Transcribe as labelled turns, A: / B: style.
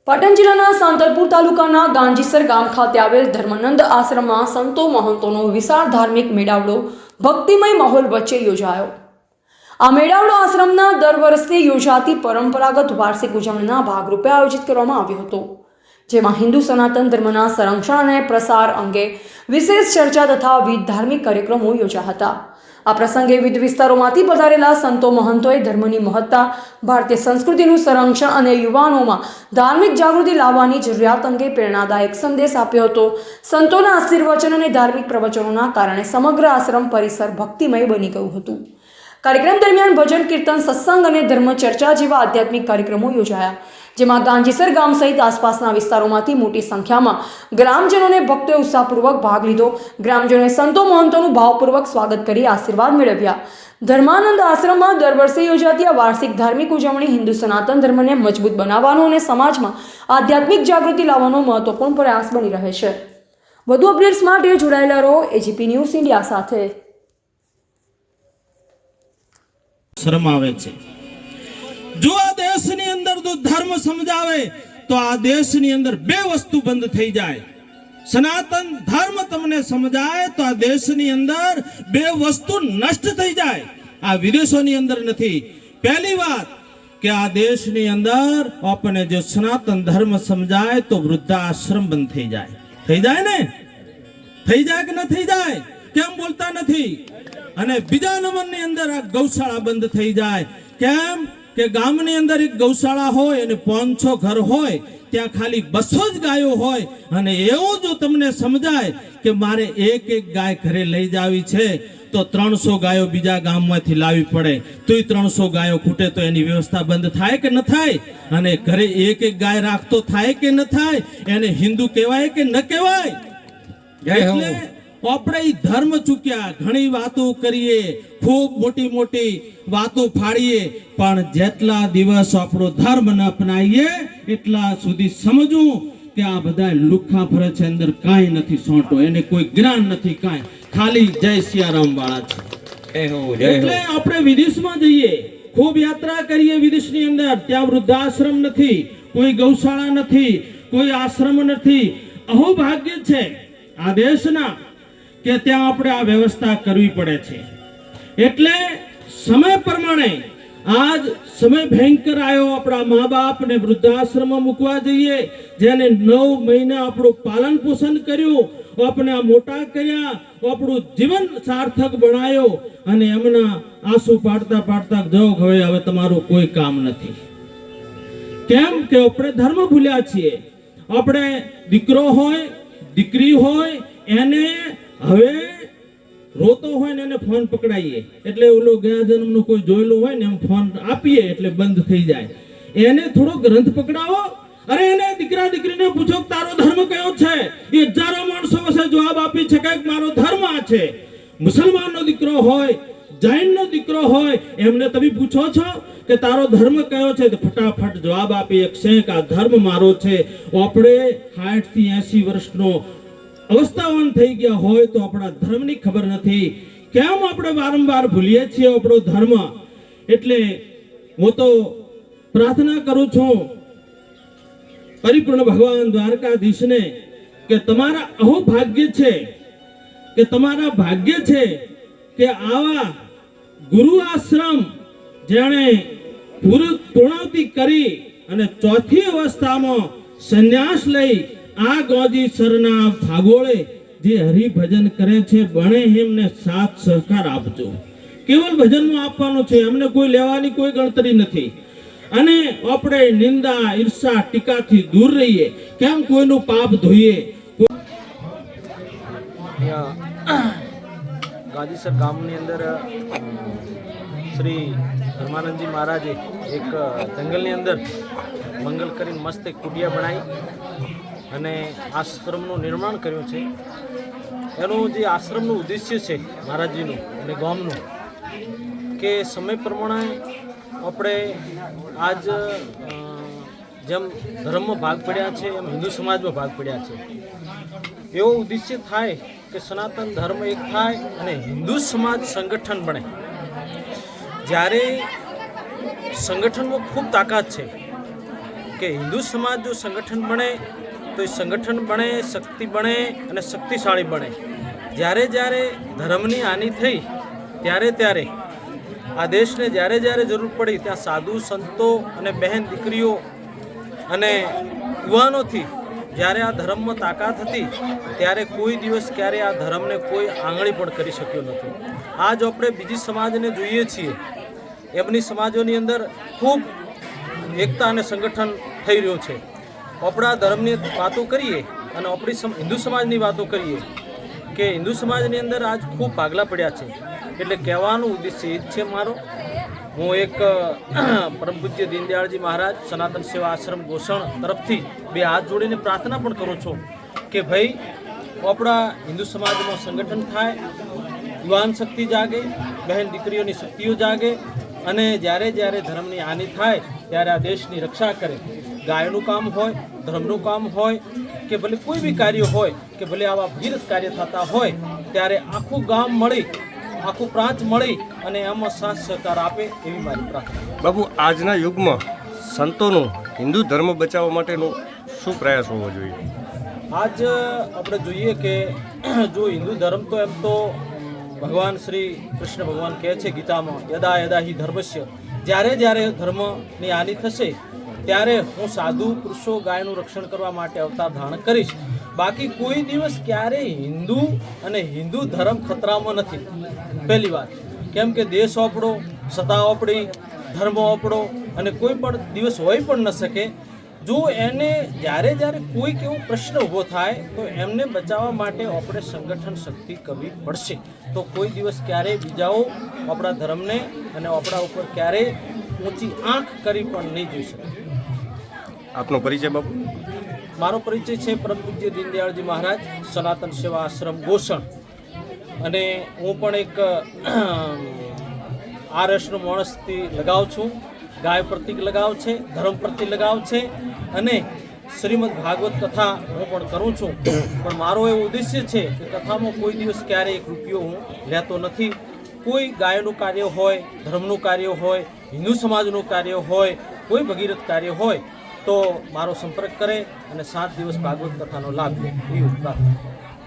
A: પાટણ જિલ્લાના સાંતલપુર તાલુકાના ગાંજીસર ગામ ખાતે આવેલ ધર્મનંદ આશ્રમમાં સંતો મહંતોનો વિશાળ ધાર્મિક મેળાવડો ભક્તિમય માહોલ વચ્ચે યોજાયો। આ મેળાવડો આશ્રમના દર વર્ષે યોજાતી પરંપરાગત વાર્ષિક ઉજવણીના ભાગરૂપે આયોજિત કરવામાં આવ્યો હતો, જેમાં હિન્દુ સનાતન ધર્મના સંરક્ષણ અને પ્રસાર અંગે વિશેષ ચર્ચા તથા વિવિધ ધાર્મિક કાર્યક્રમો યોજાયા હતા। આ પ્રસંગે વિવિધ વિસ્તારોમાંથી પધારેલા સંતો મહંતોએ ધર્મની મહત્તા, ભારતીય સંસ્કૃતિનું સંરક્ષણ અને યુવાનોમાં ધાર્મિક જાગૃતિ લાવવાની જરૂરિયાત અંગે પ્રેરણાદાયક સંદેશ આપ્યો હતો। સંતોના આશીર્વચન અને ધાર્મિક પ્રવચનોના કારણે સમગ્ર આશ્રમ પરિસર ભક્તિમય બની ગયું હતું। કાર્યક્રમ દરમિયાન ભજન, કીર્તન, સત્સંગ અને ધર્મ ચર્ચા જેવા આધ્યાત્મિક કાર્યક્રમો યોજાયા, જેમાં ગાંજીસર ગામ સહિત આસપાસના વિસ્તારોમાંથી મોટી સંખ્યામાં ગ્રામજનોને ભક્તોએ ઉત્સાહપૂર્વક ભાગ લીધો। ગ્રામજનોએ સંતો મહંતોનું ભાવપૂર્વક સ્વાગત કરી આશીર્વાદ મેળવ્યા। ધર્માનંદ આશ્રમમાં દર વર્ષે યોજાતી આ વાર્ષિક ધાર્મિક ઉજવણી હિન્દુ સનાતન ધર્મને મજબૂત બનાવવાનો અને સમાજમાં આધ્યાત્મિક જાગૃતિ લાવવાનો મહત્વપૂર્ણ પ્રયાસ બની રહે છે। વધુ અપડેટ્સ માટે જોડાયેલા રહો એજીપી ન્યૂઝ ઇન્ડિયા સાથે।
B: શરમ આવે છે જો આ દેશની અંદર જો ધર્મ સમજાવે તો આ દેશની અંદર બે વસ્તુ બંધ થઈ જાય। સનાતન ધર્મ તમને સમજાય તો આ દેશની અંદર બે વસ્તુ નષ્ટ થઈ જાય। આ વિદેશોની અંદર નથી। પહેલી વાત કે આ દેશની અંદર આપણને જો સનાતન ધર્મ સમજાય તો વૃદ્ધાશ્રમ બંધ થઈ જાય ને? થઈ જાય કે ન થઈ જાય? કેમ બોલતા નથી? અને બીજા નંબરની અંદર આ ગૌશાળા બંધ થઈ જાય। કેમ કે ગામની અંદર એક ગૌશાળા હોય અને 500 ઘર હોય, ત્યાં ખાલી 200 જ ગાયો હોય, અને એવું જો તમને સમજાય કે મારે એક ગાય ઘરે લઈ જાવી છે તો 300 ગાયો બીજા ગામમાંથી લાવવી પડે, તોય 300 ગાયો ખૂટે તો એની વ્યવસ્થા બંધ થાય કે ન થાય? અને ઘરે એક ગાય રાખતો થાય કે ન થાય? એને હિન્દુ કહેવાય કે ન કહેવાય? એટલે આપણે ધર્મ ચૂક્યા, ઘણી વાતો કરીએ, ખૂબ મોટી મોટી વાતો ફાડીએ, પણ જેટલા દિવસ આપણો ધર્મ ન અપનાવીએ એટલા સુધી સમજવું કે આ બધા લુખ્ખા ફરે છે, અંદર કાંઈ નથી સોંટો, એને કોઈ જ્ઞાન નથી, કાંઈ ખાલી જય સિયારામ વાળા છે। એટલે આપણે વિદેશમાં જઈએ, ખૂબ યાત્રા કરીએ વિદેશની અંદર, ત્યાં વૃદ્ધાશ્રમ નથી, કોઈ ગૌશાળા નથી, કોઈ આશ્રમ નથી। અહોભાગ્ય છે આ દેશના કે ત્યાં આપણે આ વ્યવસ્થા કરવી પડે છે। એટલે સમય પ્રમાણે આજ સમય ભયંકર આવ્યો, આપણા મા બાપને વૃદ્ધાશ્રમમાં મૂકવા જઈએ, જેને 9 મહિના આપણું પાલન પોષણ કર્યું, આપણે આ મોટા કર્યા, આપણું જીવન સાર્થક બનાવ્યો, અને એમના આંસુ પાડતા પાડતા જો હવે તમારું કોઈ કામ નથી। કેમ કે આપણે ધર્મ ભૂલ્યા છીએ। આપણે દીકરો હોય, દીકરી હોય, એને હવે રોતો હોય ને એને ફોન પકડાઈએ, એટલે ઓલો ગયા જન્મનો કોઈ જોયેલો હોય ને એમ ફોન આપીએ એટલે બંધ થઈ જાય। એને થોડો ગ્રંથ પકડાવો, અરે એને દીકરા દીકરીને પૂછો તારો ધર્મ કયો છે? એ હજારો માણસો પાસે જવાબ આપી શકે કે મારો ધર્મ આ છે। મુસલમાનનો દીકરો હોય, જૈનનો દીકરો હોય, એમને તમે પૂછો છો કે તારો ધર્મ કયો છે? તો ફટાફટ જવાબ આપી શકશે કે આ ધર્મ મારો છે। આપણે 60 થી 80 વર્ષનો અવસ્થાવાન થઈ ગયા હોય તો આપણા ધર્મની ખબર નથી। કેમ આપણે વારંવાર ભૂલીએ છીએ આપણો ધર્મ? એટલે હું તો પ્રાર્થના કરું છું પરિપૂર્ણ ભગવાન દ્વારકાધીશને કે તમારા અહોભાગ્ય છે, કે તમારા ભાગ્ય છે કે આવા ગુરુ આશ્રમ જેણે પૂર્ણાવતિ કરી અને 4થી અવસ્થામાં સંન્યાસ લઈ આ ગાંજીસરના ભાગોળે જે હરિભજન કરે છે, બને એમને સાથ સહકાર આપજો। કેવલ ભજનમાં આપવાનું છે, અમને કોઈ લેવાની કોઈ ગણતરી નથી। અને આપણે નિંદા, ઈર્ષા, ટીકાથી દૂર રહીએ। કેમ કોઈનું પાપ ધોઈએ?
C: ગાંજીસર ગામની અંદર શ્રી ધર્માનંદજી મહારાજે એક જંગલની અંદર મંગલ કરીને મસ્ત એક કુટિયા બનાવી અને આશ્રમનું નિર્માણ કર્યું છે। એનું જે આશ્રમનું ઉદ્દેશ્ય છે મહારાજજીનું અને ગામનું, કે સમય પ્રમાણે આપણે આજ જેમ ધર્મમાં ભાગ પડ્યા છે એમ હિન્દુ સમાજમાં ભાગ પડ્યા છે। એવો ઉદ્દેશ્ય થાય કે સનાતન ધર્મ એક થાય અને હિન્દુ સમાજ સંગઠન બને। જ્યારે સંગઠનમાં ખૂબ તાકાત છે, કે હિન્દુ સમાજ જો સંગઠન બને તો એ સંગઠન બને, શક્તિ બને અને શક્તિશાળી બને. જ્યારે જ્યારે ધર્મની હાનિ થઈ ત્યારે આ દેશને જ્યારે જરૂર પડી ત્યાં સાધુ સંતો અને બહેન દીકરીઓ અને યુવાનોથી જ્યારે આ ધર્મમાં તાકાત હતી ત્યારે કોઈ દિવસ ક્યારે આ ધર્મને કોઈ આંગળી પણ કરી શક્યો નથી. આજ આપણે બીજી સમાજને જોઈએ છીએ, એમની સમાજોની અંદર ખૂબ એકતા અને સંગઠન થઈ રહ્યું છે. આપણા ધર્મની વાતો કરીએ અને આપણી હિન્દુ સમાજની વાતો કરીએ કે હિન્દુ સમાજની અંદર આજ ખૂબ ભાગલા પડ્યા છે. એટલે કહેવાનું ઉદ્દેશ્ય એ જ છે મારો. હું એક પરમ પૂજ્ય દીનદયાળજી મહારાજ સનાતન સેવા આશ્રમ ગોસણ તરફથી બે હાથ જોડીને પ્રાર્થના પણ કરું છું કે ભાઈ આપણા હિન્દુ સમાજમાં સંગઠન થાય, યુવાન શક્તિ જાગે, બહેન દીકરીઓની શક્તિઓ જાગે અને જ્યારે ધર્મની હાનિ થાય ત્યારે આ દેશની રક્ષા કરે. ગાયનું કામ હોય, ધર્મનું કામ હોય કે ભલે કોઈ બી કાર્ય હોય કે ભલે આવા ભગીરથ કાર્ય થતા હોય ત્યારે આખું ગામ મળી, આખું પ્રાંત મળી અને એમાં સાથ સહકાર આપે એવી મારી પ્રાર્થના.
D: બાપુ, આજના યુગમાં સંતોનું હિન્દુ ધર્મ બચાવવા માટેનો શું પ્રયાસ હોવો જોઈએ?
C: આજ આપણે જોઈએ કે જો હિન્દુ ધર્મ તો એમ તો ભગવાન શ્રી કૃષ્ણ ભગવાન કહે છે ગીતામાં, યદા યદા હિ ધર્મસ્ય, જ્યારે ધર્મની હાનિ થશે ત્યારે હું સાધુ પુરુષો ગાયનું રક્ષણ કરવા માટે અવતાર ધારણ કરીશ. બાકી કોઈ દિવસ ક્યારેય હિન્દુ અને હિન્દુ ધર્મ ખતરામાં નથી. પહેલી વાત, કેમ કે દેશ આપણો, સત્તા આપણી, ધર્મ આપણો અને કોઈ પણ દિવસ હોય પણ ન શકે. જો એને જ્યારે કોઈક એવો પ્રશ્ન ઊભો થાય તો એમને બચાવવા માટે આપણે સંગઠન શક્તિ કરવી પડશે. તો કોઈ દિવસ ક્યારેય બીજાઓ આપણા ધર્મને અને આપણા ઉપર ક્યારેય ઊંચી આંખ કરી પણ નહીં જોઈ શકે.
D: આપનો પરિચય બાપુ?
C: મારો પરિચય છે પરમ પૂજ્ય દીનદયાળજી મહારાજ સનાતન સેવા આશ્રમ ગોસણ. અને હું પણ એક આરએસનો માણસથી લગાવ છું. ગાય પ્રત્યે લગાવ છે, ધર્મ પ્રત્યે લગાવ છે અને શ્રીમદ ભાગવત કથા હું પણ કરું છું. પણ મારો એવો ઉદ્દેશ્ય છે કે કથામાં કોઈ દિવસ ક્યારેય એક રૂપિયો હું લેતો નથી. કોઈ ગાયનું કાર્ય હોય, ધર્મનું કાર્ય હોય, હિન્દુ સમાજનું કાર્ય હોય, કોઈ ભગીરથ કાર્ય હોય તો મારો સંપર્ક કરે અને 7 દિવસ ભાગવત કથાનો લાભ લે એવી પ્રાર્થના.